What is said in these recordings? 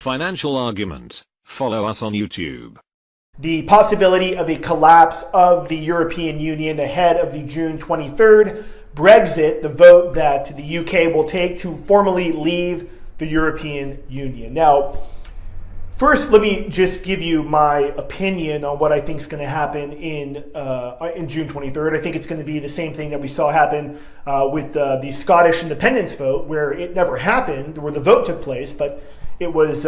Financial argument. Follow us on YouTube. The possibility of a collapse of the European Union ahead of the June 23rd Brexit, the vote that the UK will take to formally leave the European Union. Now, first, let me just give you my opinion on what I think is going to happen in June 23rd. I think it's going to be the same thing that we saw happen with the Scottish independence vote, where it never happened, where the vote took place, but it was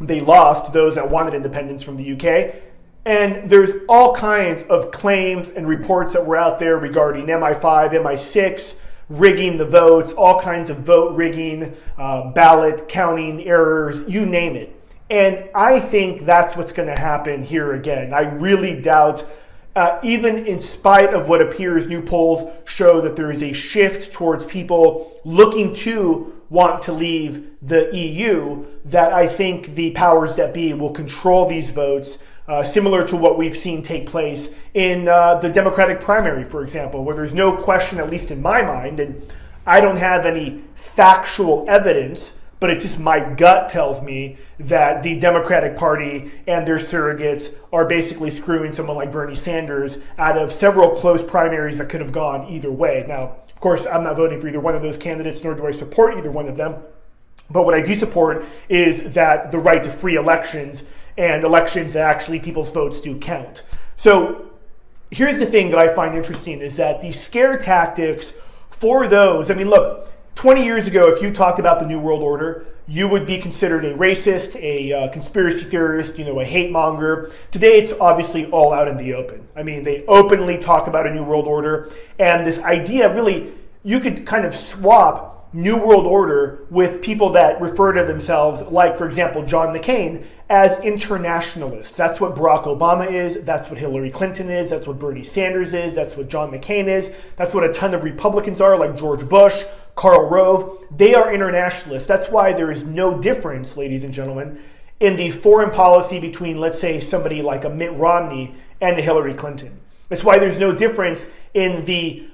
they lost, those that wanted independence from the UK. And there's all kinds of claims and reports that were out there regarding MI5, MI6, rigging the votes, all kinds of vote rigging, ballot counting errors, you name it. And I think that's what's going to happen here again. I really doubt, even in spite of what appears new polls show that there is a shift towards people looking to want to leave the EU, that I think the powers that be will control these votes, similar to what we've seen take place in the Democratic primary, for example, where there's no question, at least in my mind, and I don't have any factual evidence, but it's just my gut tells me that the Democratic Party and their surrogates are basically screwing someone like Bernie Sanders out of several close primaries that could have gone either way. Now, of course, I'm not voting for either one of those candidates, nor do I support either one of them. But what I do support is that the right to free elections and elections that actually people's votes do count. So here's the thing that I find interesting is that the scare tactics for those, I mean, look, 20 years ago, if you talked about the New World Order, you would be considered a racist, a conspiracy theorist, a hate monger. Today, it's obviously all out in the open. I mean, they openly talk about a New World Order, and this idea really, you could kind of swap New World Order with people that refer to themselves, like, for example, John McCain, as internationalists. That's what Barack Obama is. That's what Hillary Clinton is. That's what Bernie Sanders is. That's what John McCain is. That's what a ton of Republicans are, like George Bush, Karl Rove. They are internationalists. That's why there is no difference, ladies and gentlemen, in the foreign policy between, let's say, somebody like a Mitt Romney and a Hillary Clinton. That's why there's no difference in the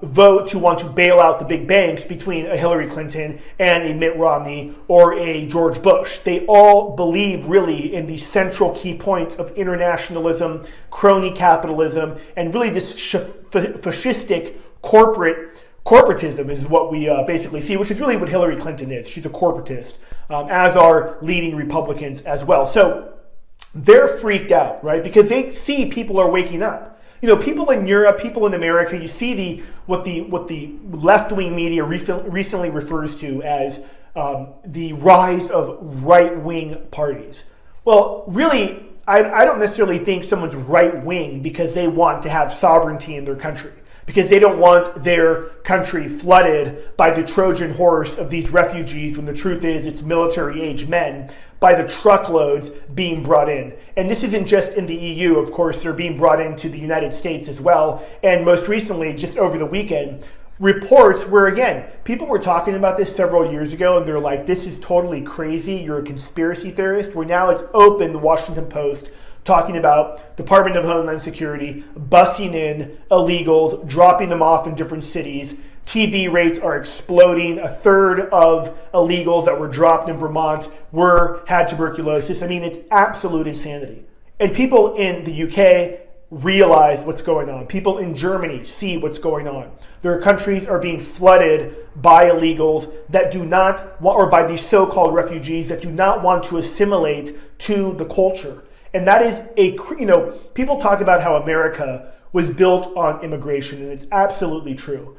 vote to want to bail out the big banks between a Hillary Clinton and a Mitt Romney or a George Bush. They all believe really in the central key points of internationalism, crony capitalism, and really this fascistic corporatism is what we basically see, which is really what Hillary Clinton is. She's a corporatist, as are leading Republicans as well. So they're freaked out, right? Because they see people are waking up. People in Europe, people in America, you see what the left-wing media recently refers to as the rise of right-wing parties. Well, really, I don't necessarily think someone's right-wing because they want to have sovereignty in their country, because they don't want their country flooded by the Trojan horse of these refugees, when the truth is it's military-age men, by the truckloads being brought in. And this isn't just in the EU, of course, they're being brought into the United States as well. And most recently, just over the weekend, reports where, again, people were talking about this several years ago, and they're like, this is totally crazy, you're a conspiracy theorist, where now it's open, the Washington Post, talking about Department of Homeland Security busing in illegals, dropping them off in different cities. TB rates are exploding. A third of illegals that were dropped in Vermont had tuberculosis. I mean, it's absolute insanity. And people in the UK realize what's going on. People in Germany see what's going on. Their countries are being flooded by illegals that do not, or by these so-called refugees that do not want to assimilate to the culture. And that is people talk about how America was built on immigration, and it's absolutely true.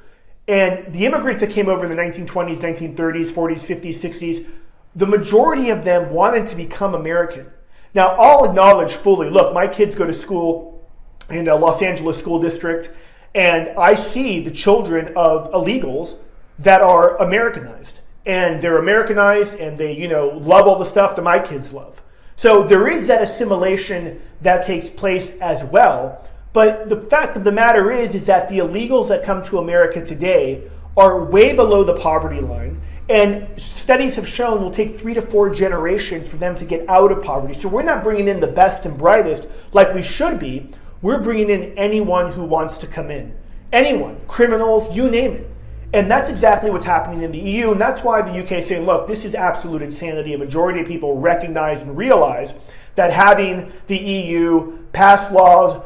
And the immigrants that came over in the 1920s, 1930s, 40s, 50s, 60s, the majority of them wanted to become American. Now, I'll acknowledge fully, look, my kids go to school in the Los Angeles School District, and I see the children of illegals that are Americanized. And they're Americanized, and they, love all the stuff that my kids love. So there is that assimilation that takes place as well. But the fact of the matter is that the illegals that come to America today are way below the poverty line. And studies have shown it will take 3 to 4 generations for them to get out of poverty. So we're not bringing in the best and brightest like we should be. We're bringing in anyone who wants to come in. Anyone, criminals, you name it. And that's exactly what's happening in the EU. And that's why the UK is saying, look, this is absolute insanity. A majority of people recognize and realize that having the EU pass laws,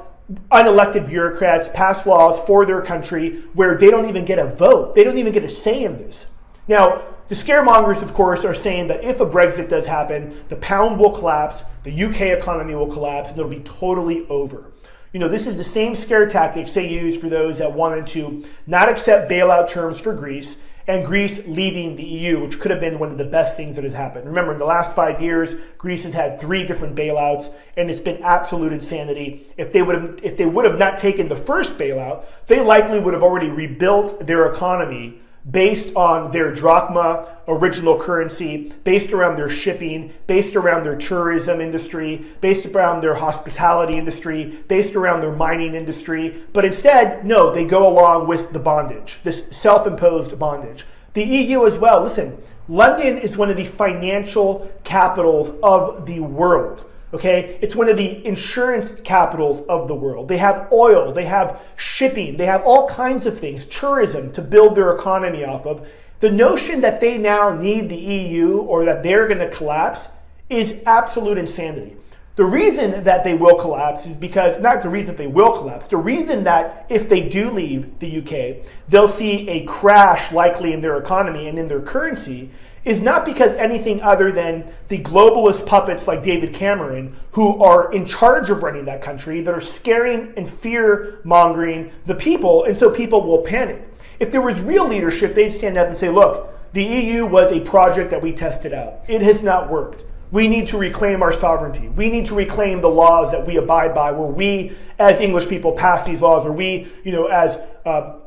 unelected bureaucrats pass laws for their country where they don't even get a vote. They don't even get a say in this. Now, the scaremongers, of course, are saying that if a Brexit does happen, the pound will collapse, the UK economy will collapse, and it'll be totally over. This is the same scare tactics they used for those that wanted to not accept bailout terms for Greece and Greece leaving the EU, which could have been one of the best things that has happened. Remember, in the last 5 years, Greece has had 3 different bailouts, and it's been absolute insanity. If they would have not taken the first bailout, they likely would have already rebuilt their economy based on their drachma, original currency, based around their shipping, based around their tourism industry, based around their hospitality industry, based around their mining industry. But instead, no, they go along with the bondage, this self-imposed bondage. The EU as well. Listen, London is one of the financial capitals of the world. Okay, it's one of the insurance capitals of the world. They have oil, they have shipping, they have all kinds of things, tourism to build their economy off of. The notion that they now need the EU or that they're going to collapse is absolute insanity. The reason that they will collapse is because, not the reason they will collapse, the reason that if they do leave the UK, they'll see a crash likely in their economy and in their currency is not because anything other than the globalist puppets like David Cameron, who are in charge of running that country, that are scaring and fear-mongering the people, and so people will panic. If there was real leadership, they'd stand up and say, look, the EU was a project that we tested out. It has not worked. We need to reclaim our sovereignty. We need to reclaim the laws that we abide by, where we, as English people, pass these laws, or we, as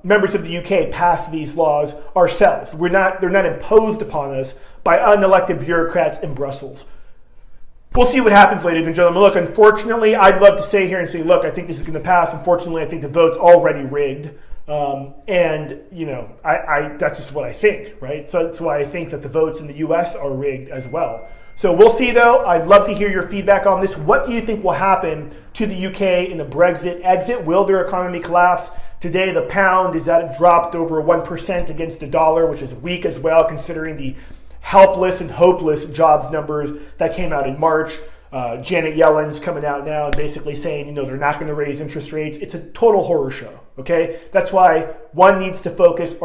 members of the UK, pass these laws ourselves. They're not imposed upon us by unelected bureaucrats in Brussels. We'll see what happens, ladies and gentlemen. Look, unfortunately, I'd love to sit here and say, look, I think this is going to pass. Unfortunately, I think the vote's already rigged. That's just what I think, right? So that's why I think that the votes in the US are rigged as well. So we'll see, though. I'd love to hear your feedback on this. What do you think will happen to the UK in the Brexit exit? Will their economy collapse? Today, the pound is at dropped over 1% against the dollar, which is weak as well, considering the helpless and hopeless jobs numbers that came out in March. Janet Yellen's coming out now and basically saying, they're not going to raise interest rates. It's a total horror show, okay? That's why one needs to focus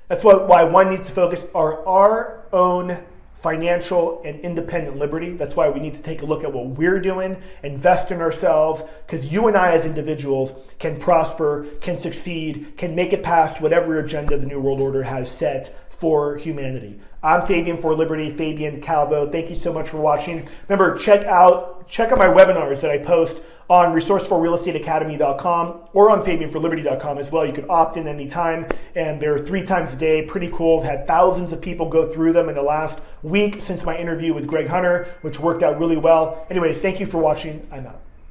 That's why one needs to focus on our own financial and independent liberty. That's why we need to take a look at what we're doing, invest in ourselves, because you and I as individuals can prosper, can succeed, can make it past whatever agenda the New World Order has set for humanity. I'm Fabian for Liberty, Fabian Calvo. Thank you so much for watching. Remember, check out my webinars that I post on resourcefulrealestateacademy.com or on fabianforliberty.com as well. You can opt in anytime, and they're 3 times a day. Pretty cool. I've had thousands of people go through them in the last week since my interview with Greg Hunter, which worked out really well. Anyways, thank you for watching. I'm out.